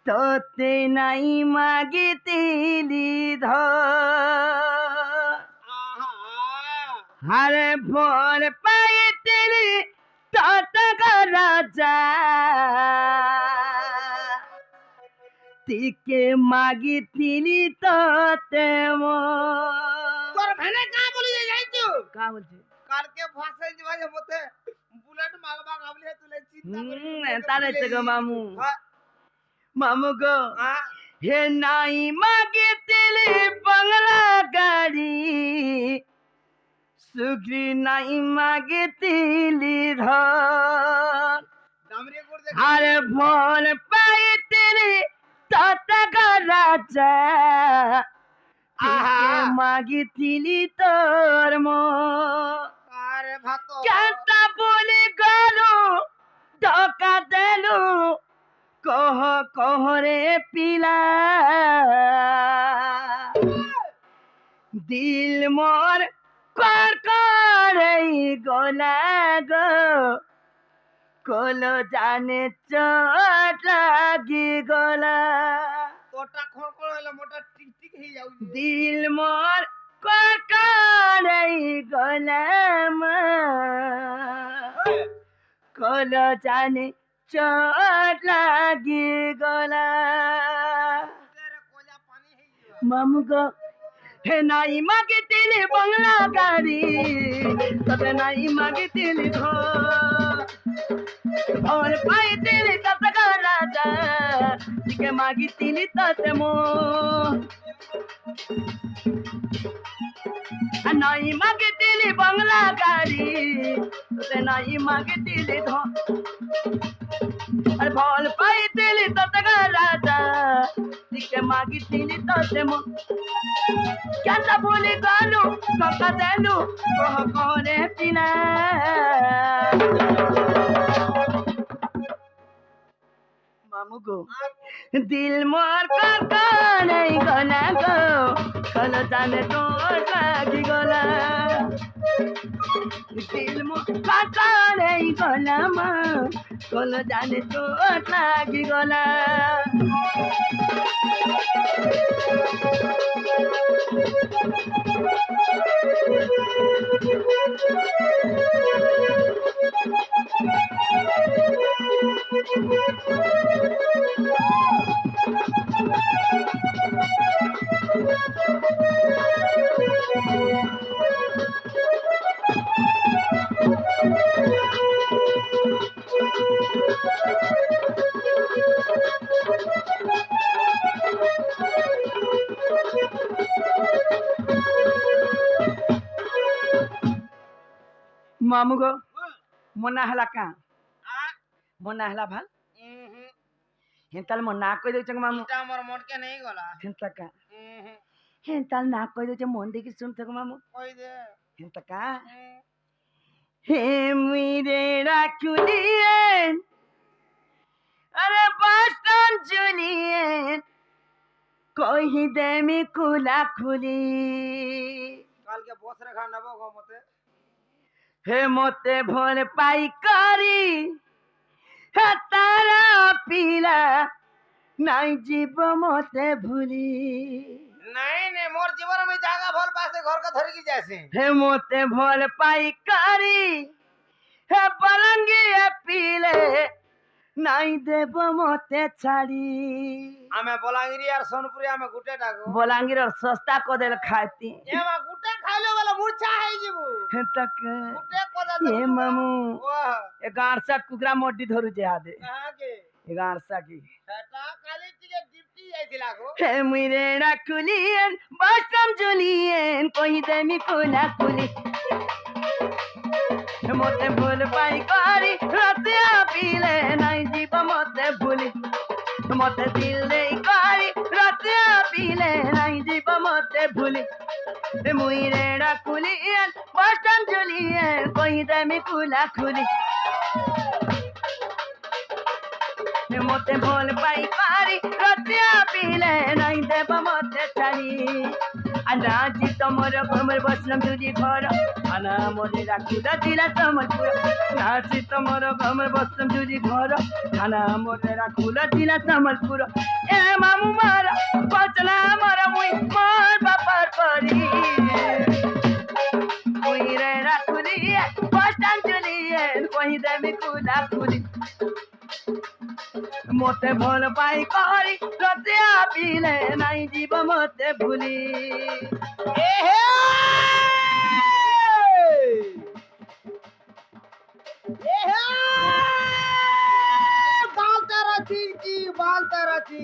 তোতে নাই মাগিতিলি ধর আরে ভোর পাইতিলি ততকা রাজা তিকে মাগিতিলি তোতে তোর ভেনে কা বলি যাইছো কা বলছি কালকে ভাষাই যাবে মতে বুলেট মাগবা গাবলি তুলে চিন্তা করে তারে থেকে মামু মামু গো হে নাই মাগিতিলি বাংলা গাড়ি সুগ্রি নাই মাগিতিলি ধর দামরে করে আরে ভোর পাইতিলি ততকা রাজা আহা। মাগিতিলি তোর আরে ভাত কেনটা বলি গেলু ধোকা দেলু কহ কহরে পিলা দিল মোর কর করে গোলা গো কলো জানে চোট লাগি গলা তোটা খড়খড় হইলো মোটা টিক টিক হই যাও দিল মোর কর করে গোলা কলো জানে চোট লাগি গলা তেরে কোজা পানি হই যাও মামু গো হে নাই মাগিতিলি বাংলা গাড়ি তবে নাই মাগিতিলি ভোর পাইতিলি ততকা রাজা তিকে মাগিতিলি ততে নাই মাগিতিলি বাংলা গাড়ি তবে নাই মাগিতিলি আর ভোর পাইতিলি ততকা রাজা তিকে মাগিতিলি ততে কেনটা বলি গেলু ধোকা দেলু কহ কহরে পিলা মামু গো দিল মোর কাকাই গলা গো কল জানে তোর লাগি গলা দিল মোর কাকাই গলা মা কল জানে তোর লাগি গলা মামু গো মনা হেলা কা মনা হেলা ভাল হেতাল মন না কই দেছ মামু এটা আমার মনকে নেই গলা হেন্তা কা হেতাল না কই দেছ মন দেখি শুন থাকো মামু কই দে হেন্তা কা হে মিরে রাখুলিয়েন আরে বাসন জুলিয়েন কহি দেমি কুলা খুলি কালকে বস রেখা নেব গো মতে হে মতে ভোর পাইকারি হে তারা পিলা নাই জীব মতে ভুলি নাই নে মোর জীবন আমি জায়গা ভল পাশে ঘর কা ধরে কি যাইছে হে মতে ভোর পাইকারি হে বলঙ্গি পিলে নাই দেব মতে ছাড়ি আমি বলাঙ্গিরি আর সোনপুরি আমি গুটে ডাকো বলাঙ্গির সস্তা কদেল খাইতি এমা গুটে খাইলে বলে মূর্ছা হই যাবো হে তক গুটে কদা এ মামু ওহ এ গাঁরসা কুকরা মোটি ধরু যে আদে কাকে এ গাঁরসা কি সেটা কালি টিকে ডিপটি যাইছিলা গো হে মুইরে রাখুলিয়েন বাসম জুলিয়েন কহি দেমি কুলা কুলি মতে ভুল পাই করি রাতিয়া পিলে নাই জীব মতে ভুলি মতে দিল দেই করি রাতিয়া পিলে নাই জীব মতে ভুলি মুইরে রাখুলিয়েন বাসম জুলিয়েন কহি দেমি কুলা খুলি মতে ভুল পাই করি রাতিয়া পিলে নাই দেব মতে ছাড়ি আর রাজি तमर हमर बसलम जुली घर थाना मोरे राखुला जिला सम्बलपुर नाची तमर हमर बसलम जुली घर थाना मोरे राखुला जिला सम्बलपुर ए मामू मारा पचना मारा मुई मार बापर परी मुई रे राखुली बसलम जुली कोही देमी कुला कुली मोते भल पाई करी रतिया पीले नाई जीव मोते भूली ए हे ए हे बाल तेरा चीची बाल तेरा ची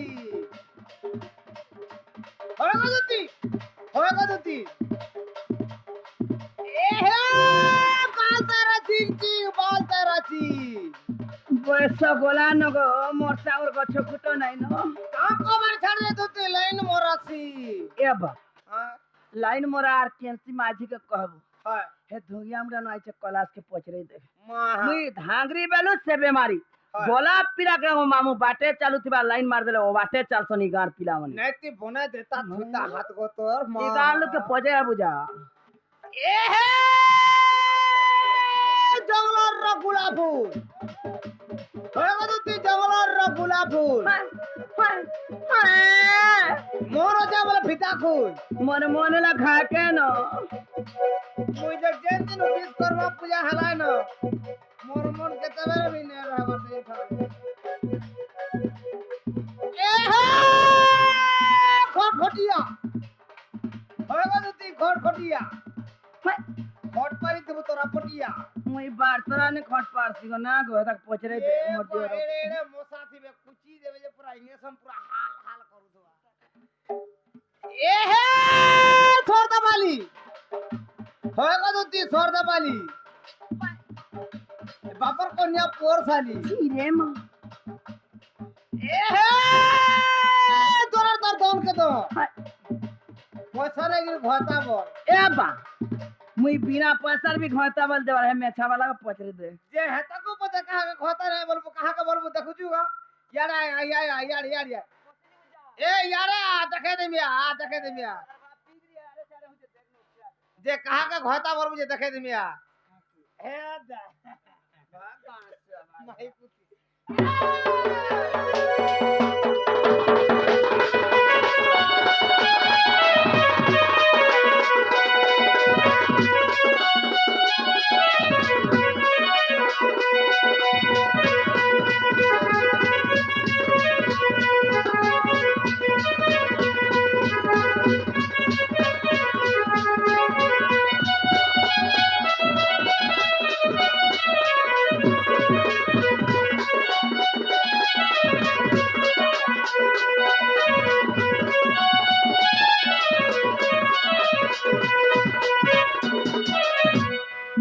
होएगा दुती ए हे बाल तेरा चीची बाल तेरा ची बयस गोला न गो मोर सावर गछ फुटो नाइ न काम को मार छाड़ दे दुती लाइन मोरासी ए बा हां लाइन मोरा आर केंसी माझी के कहबो हां हे धुगिया हमरा नाइ छ क्लास के पचरे दे मां मुई धांगरी बेलु से बेमारी गोला पीरा के मामू बाटे चालू थिबा लाइन मार देले ओ बाटे चाल सनी गार पिला मने नेती बने देता थुता हाथ गो तोर मां ई गाल के पजे बुझा ए हे जंगलर र गुलाब फूल होएगा दुती जंगलर र गुलाब फूल मोरो जावल फिता खुल मन मन ला खा के न मुई जब जेन दिन बीस करवा पूजा हलाय न मोर मन के तबेर भी ने रहबर दे था ए हे खटखटिया होएगा दुती खटखटिया खट पारी देबो तोरा पटिया मुई बार तोरा ने खट पार सिगो ना गो तक पचरे दे मोर दियो रे मोसा थिबे कुची देबे जे पूरा इंजेक्शन पूरा हाल हाल करू दो ए हे छोड़ दे बाली होएगा दुती छोड़ दे बाली बापर कन्या पोर साली रे मां ए हे तोरा तर दोन के दो पैसा रे गिर घाटा बोल ए बा मुई बिना पैसा भी घाटा बल देवा है मेछा वाला के पचरे दे जे हेता को पता कहां के घाटा रे बोलबो कहां के बोलबो देखु जुगा यार यार ए यार आ देखे दे मिया आ देखे दे मिया जे कहां के घाटा बोलबो जे देखे दे मिया हे दा माई पुती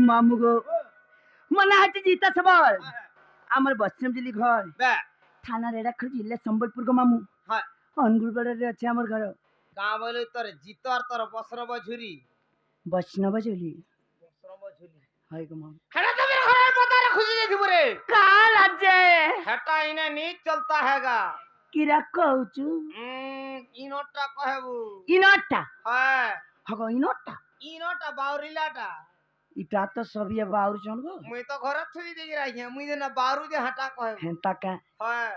मामू गो मना हट जीता सबल हमर बच्चम जिली घर बे थाना रेडाखल जिले संबलपुर को मामू हां अनुगुल बड़े रे আছে हमर घर का बोले तोर जीतर तोर बसरब झुरी बचनब जली बसरब झुरी हाय गो मामू हेटा तो मेरे घर में पता रे खुशी दे थी रे काल अजे हेटा इने नी चलता हैगा किरा कहूचू इनोटा कहबू इनोटा हां हगो इनोटा बावरिलाटा इटा तो सब ये बाउर जन गो मुई तो घर थुई दे रही है मुई ना बारू जे हटा कहबू हेंता का हां